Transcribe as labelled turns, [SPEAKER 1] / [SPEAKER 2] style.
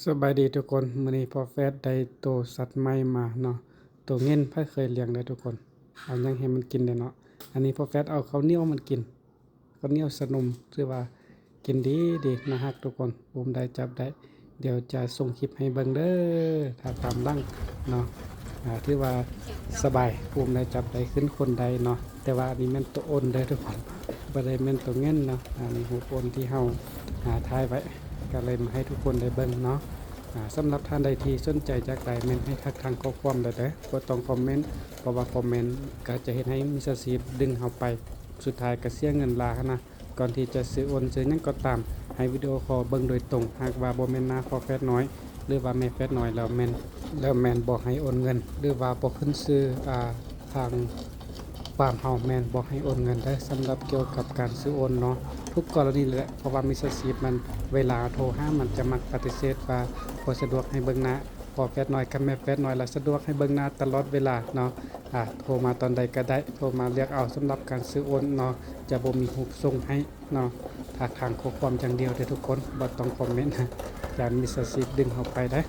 [SPEAKER 1] สบายดีทุกคนมื้อนี้พ่อแฟดได้โตสัตว์ใหม่มาเนาะโตเงินไผเคยเลี้ยงได้ทุกคนเอาหยังให้มันกินได้เนาะอันนี้พ่อแฟดเอาข้าวเหนียวมันกินข้าวเหนียวสนมถือว่ากินดีดีน่ารักทุกคนผมได้จับได้เดี๋ยวจะส่งคลิปให้เบิ่งเด้อถ้าตามหลังเนาะถือว่าสบายผมได้จับได้ขึ้นคนใดเนาะแต่ว่าอันนี้แม่นตัวอ้นเด้อทุกคนบ่ได้แม่นตัวเงินเนาะอันนี้รูปอ้นที่เฮาถ่ายไว้ก็เลยมาให้ทุกคนได้เบิ่งเนาะ สำหรับท่านใดที่สนใจจากใดเมนให้ทักทางข้อความได้เด้อบ่ต้องคอมเมนต์เพราะว่าคอมเมนต์ก็จะเฮ็ดให้มิจฉาชีพดึงเฮาไปสุดท้ายก็เสียเงินหลายนะก่อนที่จะซื้อโอนซื้อหยังก็ตามให้วิดีโอคอลเบิ่งโดยตรงหากว่าบ่แม่นหน้าพ่อแฟดน้อยหรือว่าแม่แฟดน้อยแล้วแม่นบ่ให้โอนเงินหรือว่าบ่ขึ้นชื่อทางฟาร์มเฮาแม่นบ่ให้โอนเงินได้สำหรับเกี่ยวกับการซื้อโอนเนาะทุกกรณีเลยแหละเพราะว่ามิจฉาชีพมันเวลาโทรหามันจะมักปฏิเสธว่าบ่สะดวกให้เบิ่งหน้าพ่อแฟดน้อยกับแม่แฟดน้อยล่ะสะดวกให้เบิ่งหน้าตลอดเวลาเนาะโทรมาตอนใดก็ได้โทรมาเรียกเอาสำหรับการซื้อโอนเนาะจะบ่มีรูปส่งให้เนาะทักทางข้อความอย่างเดียวเด้อทุกคนบ่ต้องคอมเมนต์นะอย่ามิจฉาชีพดึงเฮาไปได้